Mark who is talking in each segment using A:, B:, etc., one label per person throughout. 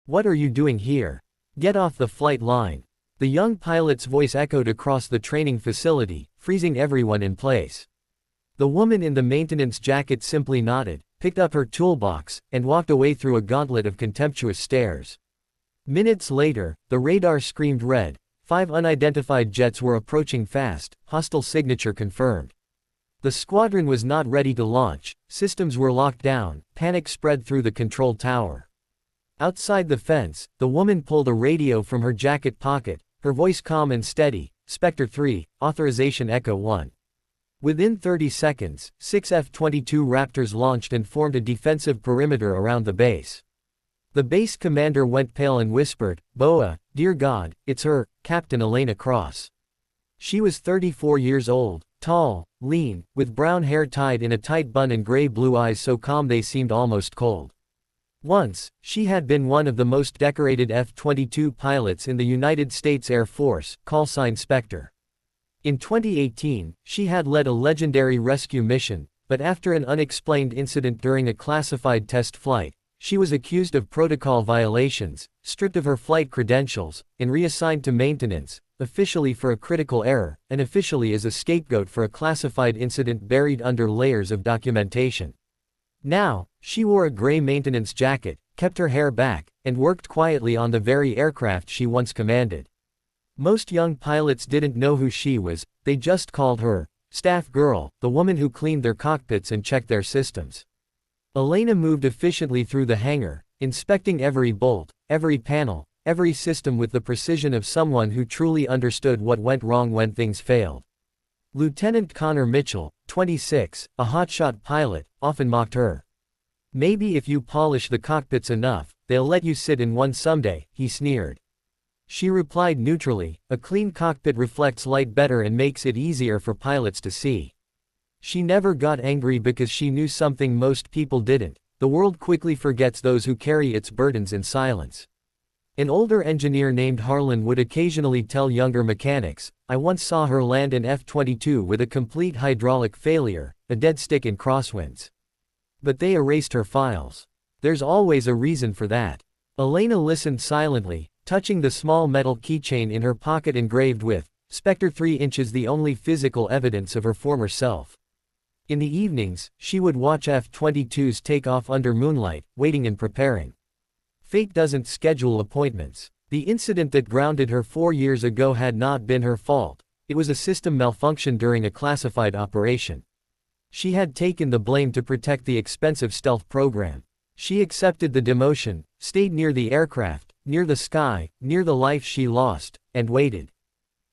A: What are you doing here? Get off the flight line. The young pilot's voice echoed across the training facility, freezing everyone in place. The woman in the maintenance jacket simply nodded, picked up her toolbox, and walked away through a gauntlet of contemptuous stares. Minutes later, the radar screamed red. 5 unidentified jets were approaching fast, hostile signature confirmed. The squadron was not ready to launch, systems were locked down, panic spread through the control tower. Outside the fence, the woman pulled a radio from her jacket pocket, her voice calm and steady. Spectre 3, authorization Echo 1. Within 30 seconds, 6 F-22 Raptors launched and formed a defensive perimeter around the base. The base commander went pale and whispered, "Boa, dear God, it's her, Captain Elena Cross." She was 34 years old, tall, lean, with brown hair tied in a tight bun and gray-blue eyes so calm they seemed almost cold. Once, she had been one of the most decorated F-22 pilots in the United States Air Force, callsign Spectre. In 2018, she had led a legendary rescue mission, but after an unexplained incident during a classified test flight, she was accused of protocol violations, stripped of her flight credentials, and reassigned to maintenance, officially for a critical error, and officially as a scapegoat for a classified incident buried under layers of documentation. Now, she wore a gray maintenance jacket, kept her hair back, and worked quietly on the very aircraft she once commanded. Most young pilots didn't know who she was, they just called her staff girl, the woman who cleaned their cockpits and checked their systems. Elena moved efficiently through the hangar, inspecting every bolt, every panel, every system with the precision of someone who truly understood what went wrong when things failed. Lieutenant Connor Mitchell, 26, a hotshot pilot, often mocked her. "Maybe if you polish the cockpits enough, they'll let you sit in one someday," he sneered. She replied neutrally, "A clean cockpit reflects light better and makes it easier for pilots to see." She never got angry because she knew something most people didn't: the world quickly forgets those who carry its burdens in silence. An older engineer named Harlan would occasionally tell younger mechanics, "I once saw her land an F-22 with a complete hydraulic failure, a dead stick in crosswinds. But they erased her files. There's always a reason for that." Elena listened silently, touching the small metal keychain in her pocket engraved with Spectre 3 inches, the only physical evidence of her former self. In the evenings, she would watch F-22s take off under moonlight, waiting and preparing. Fate doesn't schedule appointments. The incident that grounded her 4 years ago had not been her fault. It was a system malfunction during a classified operation. She had taken the blame to protect the expensive stealth program. She accepted the demotion, stayed near the aircraft, near the sky, near the life she lost, and waited.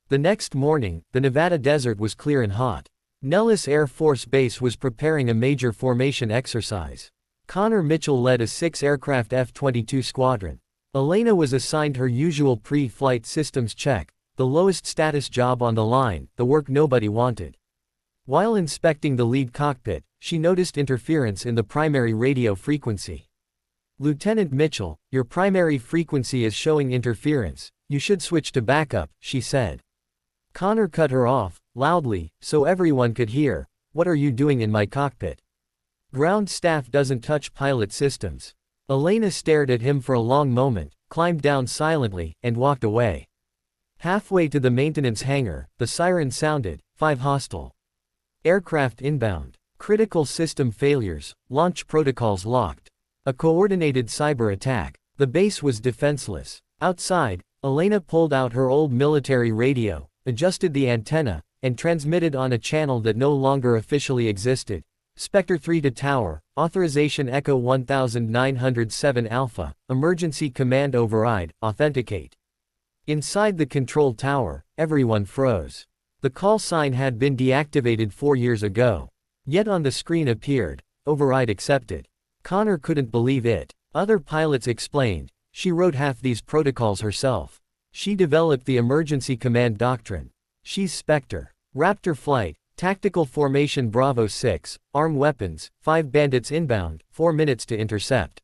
A: The next morning, the Nevada desert was clear and hot. Nellis Air Force Base was preparing a major formation exercise. Connor Mitchell led a 6-aircraft F-22 squadron. Elena was assigned her usual pre-flight systems check, the lowest status job on the line, the work nobody wanted. While inspecting the lead cockpit, she noticed interference in the primary radio frequency. "Lieutenant Mitchell, your primary frequency is showing interference. You should switch to backup," she said. Connor cut her off, loudly, so everyone could hear. "What are you doing in my cockpit? Ground staff doesn't touch pilot systems." Elena stared at him for a long moment, climbed down silently, and walked away. Halfway to the maintenance hangar, the siren sounded. 5 hostile aircraft inbound. Critical system failures, launch protocols locked. A coordinated cyber attack. The base was defenseless. Outside, Elena pulled out her old military radio, adjusted the antenna, and transmitted on a channel that no longer officially existed. Spectre 3 to tower, authorization Echo 1907 Alpha, emergency command override, authenticate. Inside the control tower, everyone froze. The call sign had been deactivated 4 years ago. Yet on the screen appeared, override accepted. Connor couldn't believe it. Other pilots explained, she wrote half these protocols herself. She developed the emergency command doctrine. She's Spectre. Raptor flight. Tactical formation Bravo 6, arm weapons, 5 bandits inbound, 4 minutes to intercept.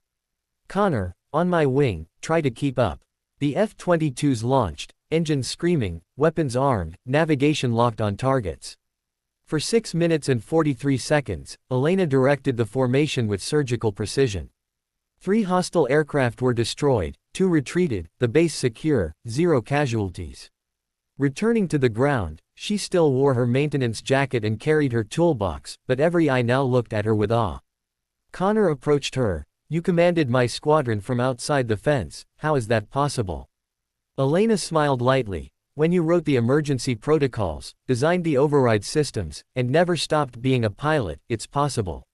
A: Connor, on my wing, try to keep up. The F-22s launched, engines screaming, weapons armed, navigation locked on targets. For 6 minutes and 43 seconds, Elena directed the formation with surgical precision. 3 hostile aircraft were destroyed, 2 retreated, the base secure, 0 casualties. Returning to the ground, she still wore her maintenance jacket and carried her toolbox, but every eye now looked at her with awe. Connor approached her. "You commanded my squadron from outside the fence, how is that possible?" Elena smiled lightly. "When you wrote the emergency protocols, designed the override systems, and never stopped being a pilot, it's possible."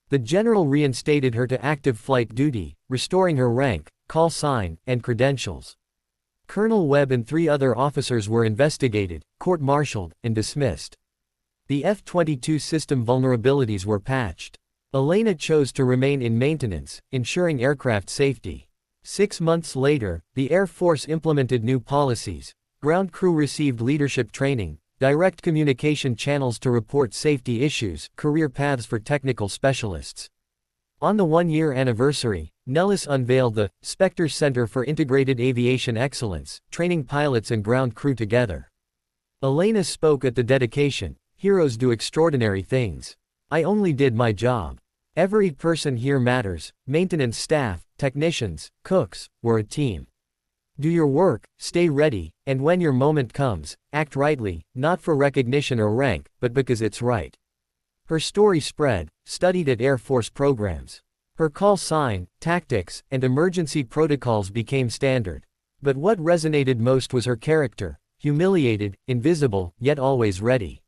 A: The general reinstated her to active flight duty, restoring her rank, call sign, and credentials. Colonel Webb and 3 other officers were investigated, court-martialed, and dismissed. The F-22 system vulnerabilities were patched. Elena chose to remain in maintenance, ensuring aircraft safety. 6 months later, the Air Force implemented new policies. Ground crew received leadership training, direct communication channels to report safety issues, career paths for technical specialists. On the 1-year anniversary, Nellis unveiled the Spectre Center for Integrated Aviation Excellence, training pilots and ground crew together. Elena spoke at the dedication. "Heroes do extraordinary things. I only did my job. Every person here matters. Maintenance staff, technicians, cooks, we're a team. Do your work, stay ready, and when your moment comes, act rightly, not for recognition or rank, but because it's right." Her story spread, studied at Air Force programs. Her call sign, tactics, and emergency protocols became standard. But what resonated most was her character, humiliated, invisible, yet always ready.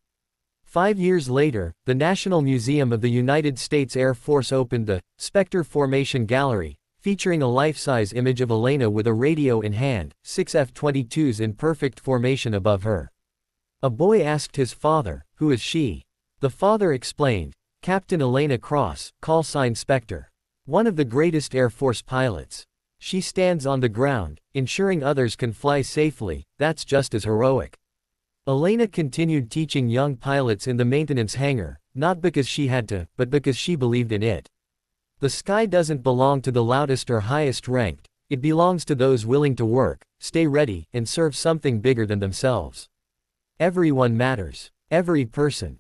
A: 5 years later, the National Museum of the United States Air Force opened the Spectre Formation Gallery, featuring a life-size image of Elena with a radio in hand, 6 F-22s in perfect formation above her. A boy asked his father, "Who is she?" The father explained, "Captain Elena Cross, call sign Spectre. One of the greatest Air Force pilots. She stands on the ground, ensuring others can fly safely, that's just as heroic." Elena continued teaching young pilots in the maintenance hangar, not because she had to, but because she believed in it. The sky doesn't belong to the loudest or highest ranked, it belongs to those willing to work, stay ready, and serve something bigger than themselves. Everyone matters. Every person.